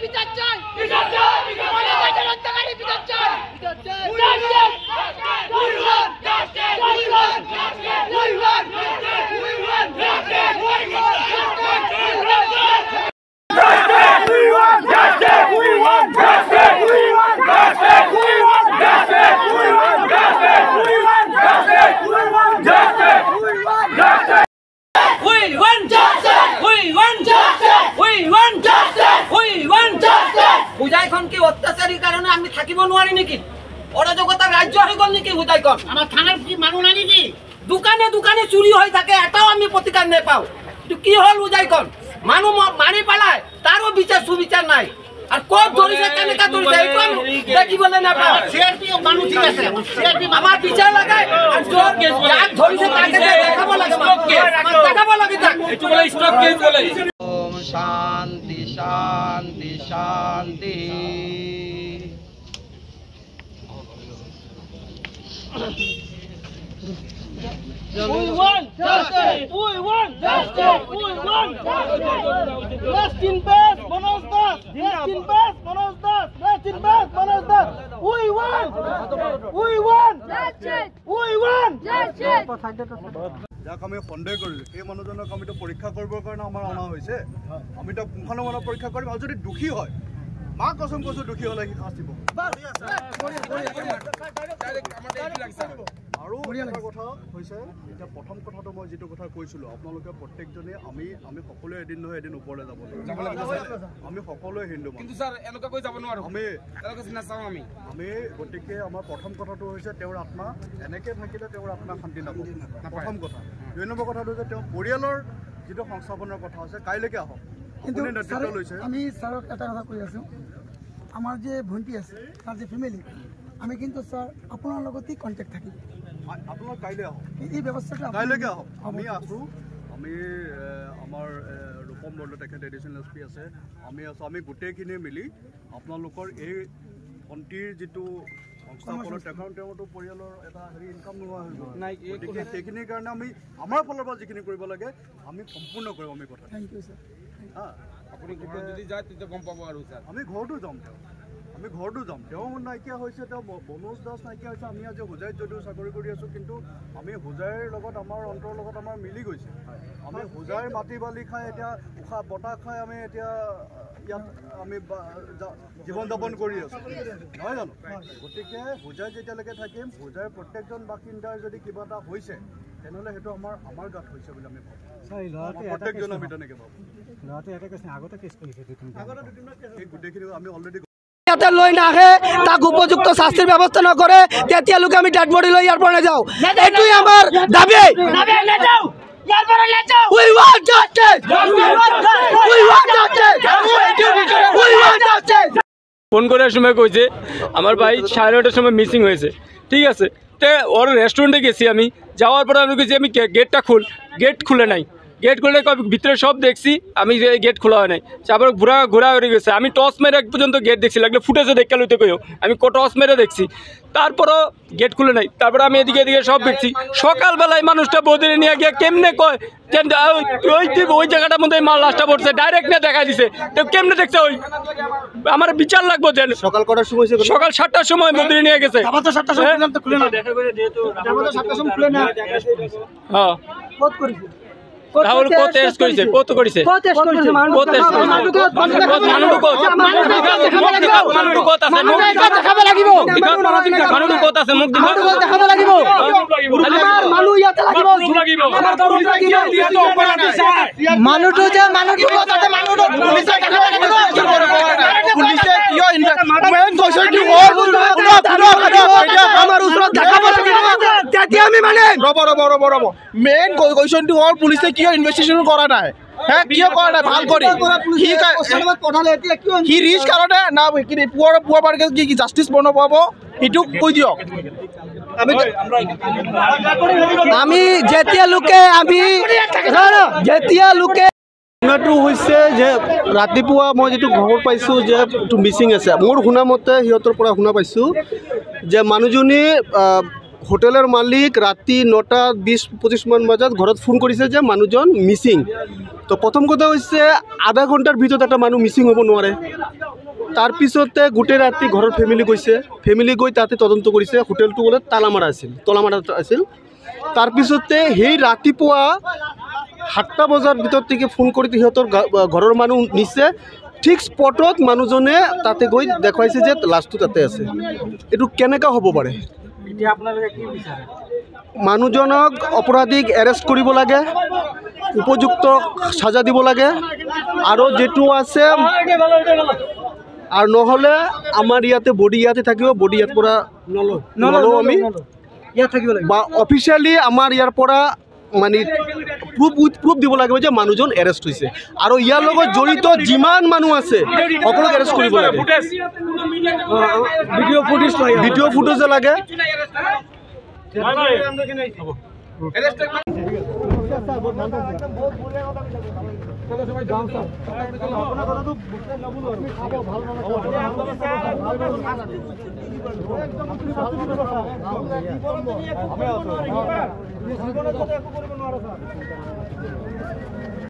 বিচাৰ চাই হুজাইখন কি অত্যাচাৰী কাৰণে আমি থাকিব নোৱাৰি নেকি অরাজকতা রাজ্য হৈ গল নেকি হুজাইখন আমার থানার কি মানুষ নাই নেকি দোকানে দোকানে চুরি হৈ থাকে এটাও আমি প্রতিকার নেপাও কিন্তু কি হল হুজাইখন মানুহ মারি পেলায় তারও বিচার সুবিচার নাই আর কত ধরিছে কেনেকা ধরিছে এইটো আমি দেখিবলৈ নাপাওঁ সিআরপি মানুষ ঠিক আছে সিআরপি আমার বিচার লাগায় আর জোর যাক ধরিছে তাকে দেখাব লাগে দেখাব লাগে যাক এইটো বলে স্টক কেস বলে ওম শান্তি শান্তি শান্তি We want justice! We want justice! We want justice! Rest in peace, Manoj Das! Rest in peace, Manoj Das! Rest in peace, Manoj Das! We want justice! We want justice! যাক আমি সন্দেহ কৰিলোঁ সেই মানুহজনক আমিতো পৰীক্ষা কৰিবৰ কাৰণে আমাৰ অনা হৈছে আমিতো পুংখানুপুংখভাৱে পৰীক্ষা কৰিম আৰু যদি দুখী হয় মা কসম কৈছোঁ দুখী হ'লে সি শাস্তি পাব আৰু এটা কথা হৈছে এতিয়া প্ৰথম কথাটো মই যিটো কথা কৈছিলোঁ আপোনালোকে প্ৰত্যেকজনে আমি সকলোৱে এদিন নহয় এদিন ওপৰলৈ যাব আমি সকলোৱে হিন্দু কিন্তু স্যাৰ এনেকা কই যাব নোৱাৰো আমি এনেকা চিনা চাও আমি গতিকে আমাৰ প্ৰথম কথাটো হৈছে তেওঁৰ আত্মা এনেকৈ থাকিলে তেওঁৰ আত্মা শান্তি নাপাব প্ৰথম কথা ২ নম্বৰ কথাটো যে তেওঁ পৰিয়ালৰ যিটো সংস্থাপনৰ কথা আছে কাইলৈকে আহক কিন্তু আমি স্যারক এটা কথা কৈ আছো আমার যে ভন্টি আছে তার যে ফ্যামিলি আমি কিন্তু স্যার আপনার লগতেই কন্ট্যাক্ট থাকি আপোনালোক কাইলৈ আহক এই ব্যৱস্থাটো কাইলৈকে আহক আমি আছোঁ আমি আমাৰ ৰূপম বৰদলৈ তেখেত এডিশ্যনেল এছ পি আছে আমি আছোঁ আমি গোটেইখিনিয়ে মিলি আপোনালোকৰ এই ভণ্টিৰ যিটো সংস্থাপনৰ তেওঁতো পৰিয়ালৰ এটা ইনকাম নোহোৱা হৈ গ'ল নাই গতিকে সেইখিনিৰ কাৰণে আমি আমাৰ ফালৰ পৰা যিখিনি কৰিব লাগে আমি সম্পূৰ্ণ কৰিম আমি কথা থেংক ইউ স্যাৰ আপুনি ঘৰত যদি যায় তেতিয়া গম পাব আৰু স্যাৰ আমি ঘৰতো যাম তেওঁ নাইকিয়া হৈছে তেওঁ মনোজ দাস নাইকিয়া হৈছে আমি আজি হোজাইত যদিও চাকৰি কৰি আছোঁ কিন্তু আমি হোজাইৰ লগত আমাৰ অন্তৰৰ লগত আমাৰ মিলি গৈছে আমি হোজাইৰ মাটি বালি খাই এতিয়া উশাহ বতাহ খাই আমি এতিয়া ইয়াত আমি জীৱন যাপন কৰি আছোঁ নহয় জানো গতিকে হোজাই যেতিয়ালৈকে থাকিম হোজাইৰ প্ৰত্যেকজন বাসিন্দাৰ যদি কিবা এটা হৈছে তেনেহ'লে সেইটো আমাৰ গাত হৈছে বুলি আমি ভাবোঁ প্ৰত্যেকজন আমি তেনেকৈ ভাবোঁ সেই গোটেইখিনি আমি অলৰেডি লৈ নাহে তাক উপযুক্ত শাস্তিৰ ব্যৱস্থা নকৰে তেতিয়ালৈকে আমি ডেড বডি লৈ ইয়াৰ পৰা নাযাওঁ এইটোই আমাৰ দাবী We want justice! We want justice! We want justice! Phone করার সময় কইছে আমার ভাই 9:30টার সময় মিসিং হয়েছে ঠিক আছে তো ওর রেস্টুরেন্টে গেছি আমি যাওয়ার পরে আমি গেছি আমি গেট খুলে নাই গেট খুলে ভিতরে সব দেখছি আমি গেট খোলা হয় নাই তারপরে ঘোরা হয়ে গেছে আমি টস মেরে এক পর্যন্ত গেট দেখছি লাগলে ফুটেছে দেখে লইতে কইও আমি টস মেরে দেখছি তারপরও গেট খুলে নাই তারপরে আমি এদিকে সব দেখছি সকালবেলায় মানুষটা বদিরে নিয়ে গিয়ে কেমনে কয় ওই জায়গাটার মধ্যে মাল লাশটা পড়ছে ডাইরেক্ট নিয়ে দেখা দিছে তো কেমনে দেখছে ওই আমার বিচার লাগবো যেন সকাল 7টার সময় বদিরে নিয়ে গেছে হ্যাঁ রাহুল কো টেস্ট করেছে কত করেছে মানুষ কত আছে মুখ দেখাব লাগিব মানুষ কত আছে মুখ দেখাব লাগিব আমার মানুষ ইয়াতে লাগিব আমার দরুন লাগিব মানুষটো যে মানুষটো কত আছে মানুষ পুলিশে দেখাব লাগিব পুলিশে কিয় ইনভেস্টমেন্ট কৈছে কি আমার ওচৰত দেখাব লাগিব তেতিয়া আমি মানে ৰব মেইন কোৱেশ্চনটো হ'ল পুলিশে কিয় ইনভেস্টিগেশন কৰা নাই হ্যাঁ কিয় কৰা নাই ভাল কৰি কি ৰিস্ক কাৰণে না পুৱাৰ পাৰ্কে কি জাষ্টিছ বনাব এইটো কৈ দিয়ক আমি যেতিয়ালৈকে ঘটনাটো হৈছে যে ৰাতিপুৱা মই যেটো খবৰ পাইছোঁ যে মিচিং আছে মোৰ শুনা মতে সিহঁতৰ পৰা শুনা পাইছোঁ যে মানুহজনী হোটেলৰ মালিক ৰাতি 9:20-25 মান বজাত ঘৰত ফোন কৰিছে যে মানুহজন মিচিং তো প্ৰথম কথা হৈছে আধা ঘণ্টাৰ ভিতৰত এটা মানুহ মিচিং হ'ব নোৱাৰে তাৰপিছতে গোটেই ৰাতি ঘৰৰ ফেমিলি গৈছে, ফেমিলি গৈ তাতে তদন্ত কৰিছে। হোটেলটো বোলে তলামাৰা আছিল। তাৰপিছতে সেই ৰাতিপুৱা 7টা বজাৰ ভিতৰতে ফোন কৰি সিহঁতৰ ঘৰৰ মানুহ নিছে। ঠিক স্পটত মানুহজনে তাতে গৈ দেখুৱাইছে যে লাছটো তাতে আছে। এইটো কেনেকৈ হ'ব পাৰে? মানুহজনক অপৰাধীক এৰেষ্ট কৰিব লাগে, উপযুক্ত সাজা দিব লাগে, আৰু যেটো আছে আৰু নহ'লে আমাৰ ইয়াতে বডি ইয়াতে থাকিব, বডি ইয়াৰ পৰা নলওঁ আমি, বা অফিচিয়েলি আমাৰ ইয়াৰ পৰা মানে প্ৰুফ দিব লাগিব যে মানুহজন এৰেষ্ট হৈছে, আৰু ইয়াৰ লগত জড়িত যিমান মানুহ আছে সকলোক এৰেষ্ট কৰিব লাগে। ভিডিঅ' ফুটেজ লাগে।